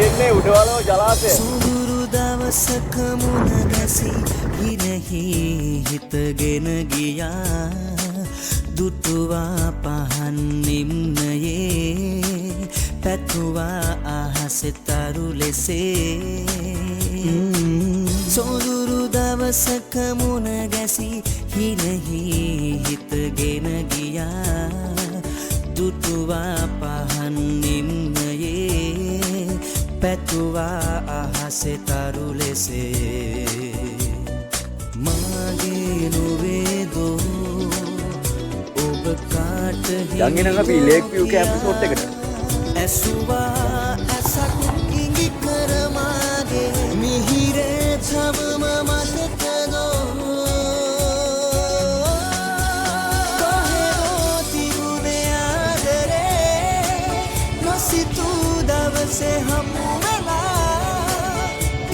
තියෙන්නේ උඩවලව ජලාශය. සුදුරු දවසක මුණ ගැසි හිරෙහි හිතගෙන ගියා දුටුවා පහන් නිම්නයේ පැතුවා අහසේ තරු ලෙසේ සුදුරු දවසක මුණ ගැසි හිරෙහි හිතගෙන ගියා දුටුවා පහන් නිම්නයේ පැතුවා අහසේ තරු ලෙසේ මාගේ නොවේදෝ ඔබ කාට යන්නේ නම් අපි ලේක් විව් කැම්ප් රිසෝට් එකට. ඇසුවා ඇසක් ඉඟි කර මාගේ මිහිරේ තවම මතකදෝ කොහෙදෝ තිබුණේ ආදරේ නොසිතූ දවසේ හමු වෙලා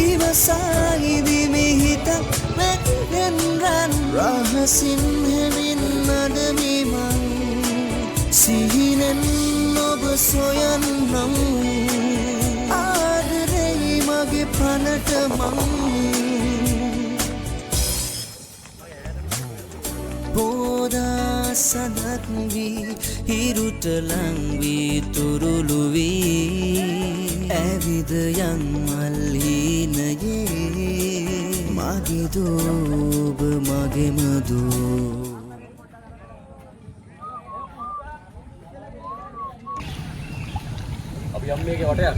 ඉවසා ඉදිමිහිත වෙන් රන් රහසින් හෙමින් නඩමිමන් සිහිනෙන් ඔබ සොයන්නම් ආදරෙයි මගේ පනට මං බෝදා සදක් වී හිරුට ලං වී තුරුළු වී ඇවිද යන් මල්හිනයේ මගේ දෝබ මගේම දෝ අපි යම් මේකේ වටයක්.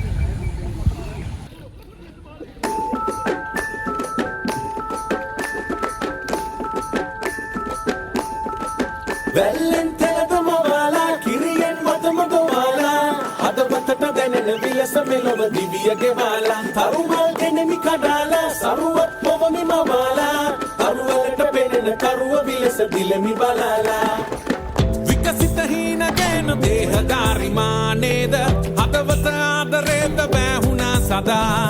වැල්ලෙන් තෙලදම වාලා කිරියෙන් මතම ගොවාලා හදවතට දැනෙන විලස මෙලොව දිවිය ගෙවාලා තරුමල් ගෙනෙමි කඩාලා සරුවත් පොවමි මවාලා තරුවලට පෙනෙන කරුව විලස දිලමි බලාලා විකසිත හීන ගැන දේහධාරිමානේද හදවත ආදරේද බෑහුණා සදා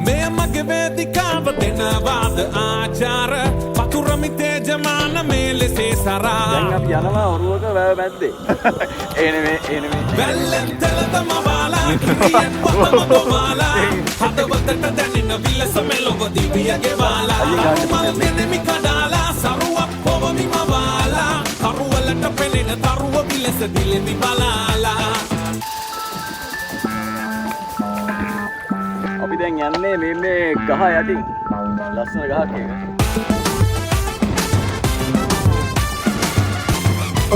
මෙය මගේ වේදිකාව දෙනවාද ආචාර පතුරමි තේජමාන මේ ලෙසේ සරා දැන් අපි යනවා ඔරුවක වැව මැද්දේ. ඒ නෙමෙයි වැල්ලෙන් තෙලදම වාලා කිරියෙන් මතම ගොවාලා හදවතට දැනෙන විලස මෙලොව දිවිය ගෙවාලා අරුමල් ගෙනෙමි කඩාලා සරුවක් පොවමි මවාලා තරුවලට පෙනෙන තරුව විලස දිලෙමි බලාලා අපි දැන් යන්නේ මේ ගහ යටින්. ලස්සන ගහක් එක.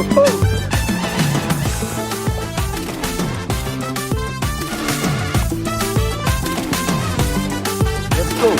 ඔහෝ. Let's go.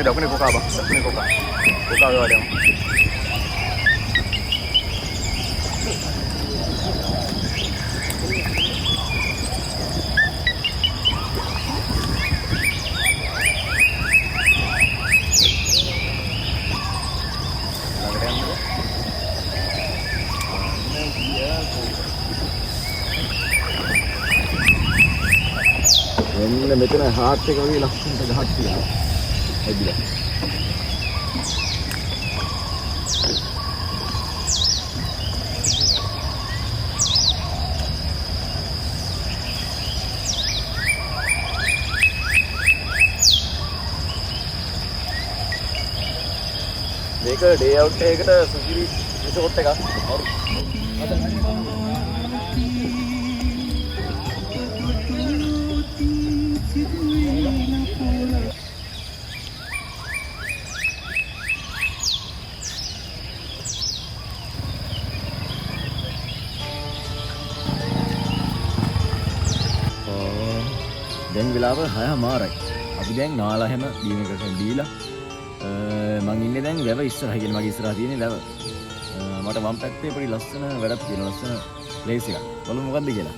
Dakunya koka bang, dakunya koka ada. Ini meternya hati kali langsung ke hati ya. Ayo. මේක ඩේ අවුට් එකකට සුගිරි රිසෝට් එකක්. දැන් වෙලාව 6:00 මාරයි. අපි දැන් නාලා හැම බීමකට දීලා මං ඉන්නේ දැන් වැව ඉස්සරහ කියන මගේ ඉස්සරහ තියෙන වැව. මට වම් පැත්තේ පොඩි ලස්සන වැඩක් තියෙනවා. ලස්සන ප්ලේස් එකක්. බලමු මොකද්ද කියලා.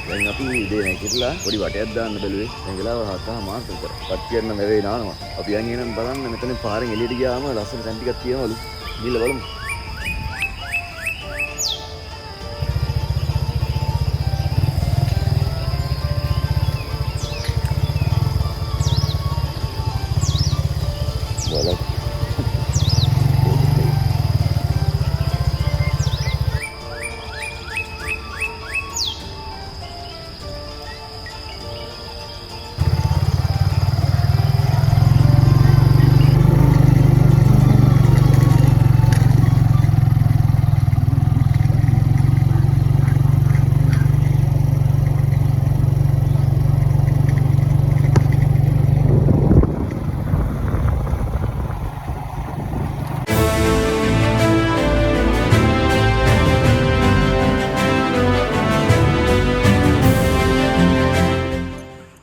දැන් අපි ඉදේ නැගිටලා පොඩි වටයක් දාන්න බැලුවේ. දැන් වෙලාව 7:00 විතර. පත් කියන වෙවේ නානවා. අපි යන් එනම් බලන්න මෙතන පාරෙන් එළියට ගියාම ලස්සන තැන් ටිකක් තියෙනවලු. ගිහලා බලමු. බලන්න.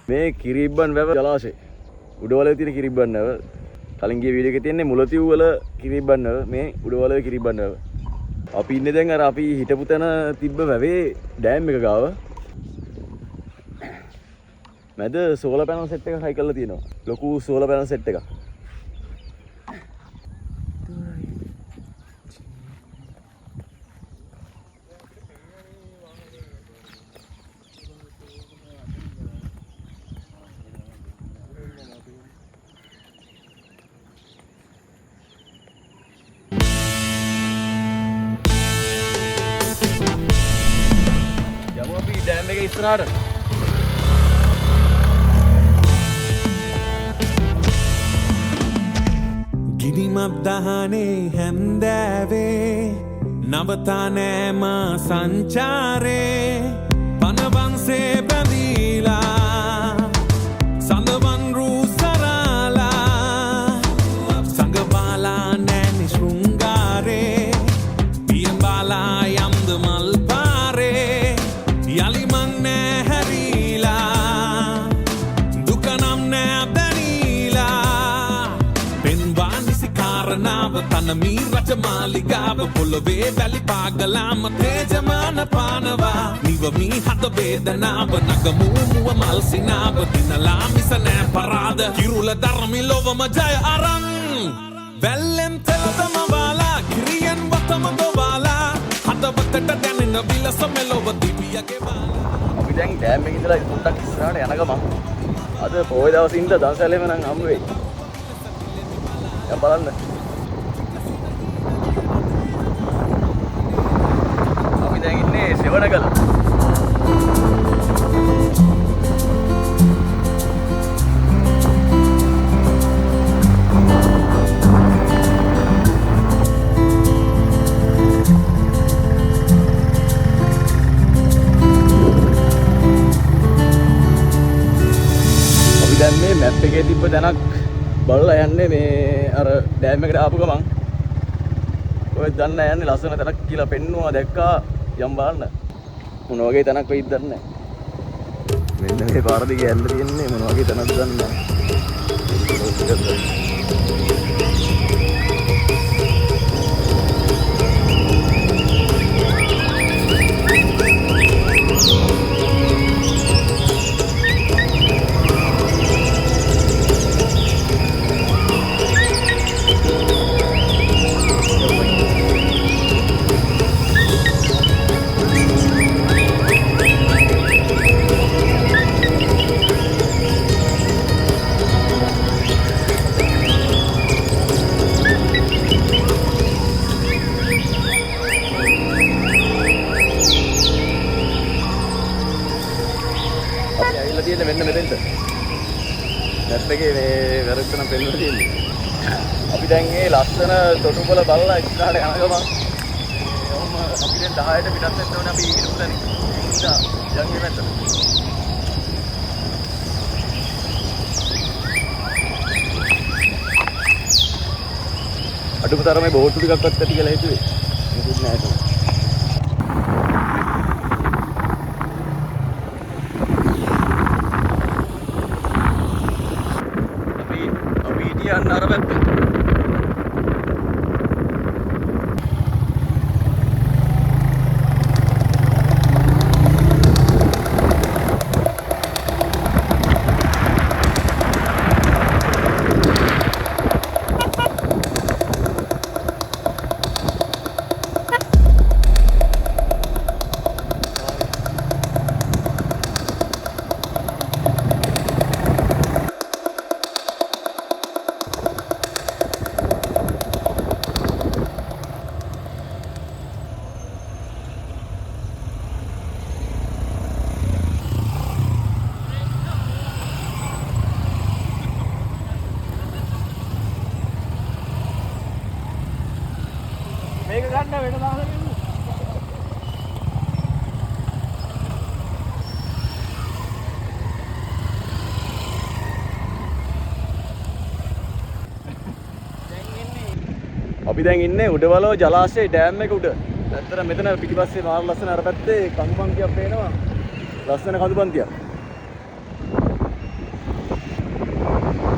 මේ කිරිබ්බන් වැව ජලාශය. උඩවලේ තියෙන කිරිබ්බන් වැව. කලින් ගිය වීඩියෝ එකේ තියෙන්නේ මුලතිව් වල කිරිබ්බන් වැව. මේ උඩවලේ කිරිබ්බන් වැව. අපි ඉන්නේ දැන් අර අපි හිටපු තැන තිබ්බ වැවේ ඩෑම් එක ගාව. මැද සෝලර් පැනල් සෙට් එකක් හයි කරලා තියෙනවා. ලොකු සෝලර් පැනල් සෙට් එකක්. डैम में इस तरह गिनी मद्दाने හැන්දෑවේ නවතානෑම සංචාරේ පනවන්සේ බැඳීලා සඳවන් රූ සරාලා සංගවාලා නෑනි ශෘංගාරේ පියඹාලා යම්ද මල් පාරේ යලිමන් නෑ හැරීලා දුකනම් නෑ දැනීලා පෙන්වා නිසි කාරණාව තනමී රජමාලිගාව පොළොවේ වැලි පාගලාම තේජමාන පානවා නිවමී හද වේදනාව නගමූමුව මල්සිනාව දිනලා මිස නෑ පරාද කිරුල ධර්මි ලොවම ජය අරන් වැල්ලෙන් තෙල්තම වාලා කිරියෙන් වතම දොවාලා හදවතට දැනෙන විලස මෙලොව දිවියගේ වාලා අපි දැන් ඩෑම් එකේ ඉඳලා පොඩ්ඩක් ඉස්සරහට යන ගමන් අද පොය දවසේ ඉඳලා දවසැලෙම නම් හම්බ වෙයි. දැන් බලන්න. අපි දැන් ඉන්නේ සෙවණගල. දැන් මේ මැප් එකේ තිබ්බ තැනක් බලලා යන්නේ මේ අර ඩෑම් එකට ආපු ගමන් ඔය දන්න යන්නේ ලස්සන තැනක් කියලා පෙන්නුවා දැක්කා යම් බලන්න මොන වගේ තැනක් වෙයිද දන්නේ නැහැ මෙන්න මේ පාර දිගේ යන්න තියෙන්නේ මොන වගේ තැනක්ද දන්නේ නැහැ එකේ මේ වැරද්දන පෙන්නලා තියෙන්නේ. අපි දැන් මේ ලස්සන තොටුපළ බලලා ඉස්සරහට යන ගමන් අපි දැන් 10ට පිටත් වෙන්න ඕනේ අපි ඉරුම් තැනින්. ඉතින් යන්නේ නැත්තම්. අඩුම තරමේ බෝට්ටු ටිකක්වත් ඇති කියලා හිතුවේ. මොකුත් නැහැ. යන්න අර පැත්තේ මේක ගන්න වෙන දාලා ගන්න. අපි දැන් ඉන්නේ උඩවලව ජලාශයේ ඩෑම් එක උඩ. ඇත්තට මෙතන පිටිපස්සේ මාර ලස්සන අර පැත්තේ කඳු පන්තියක් පේනවා. ලස්සන කඳු පන්තියක්.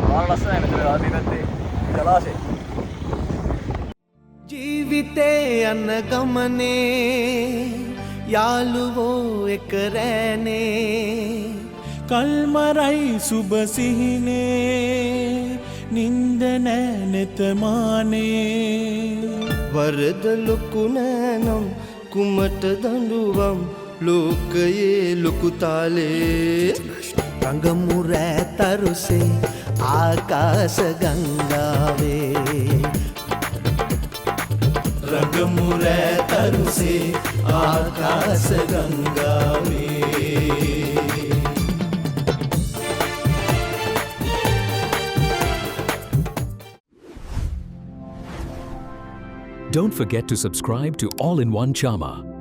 මාර ලස්සනයි මෙතන ආදී පැත්තේ ජලාශය. ජීවිතේ යන ගමනේ යාළුවෝ එක රැනේ කල්මරයි සුබ සිහිනේ නින්ද නැතමානේ වරද ලොකු නෑනම් කුමට දඬුවම් ලෝකයේ ලොකු තාලේ රඟමු රෑ තරුසේ ආකාශ ගංගාවේ රඟමු රෑ තරුසේ ආකාශ ගංගාවේ Don't forget to subscribe to All in One Chama.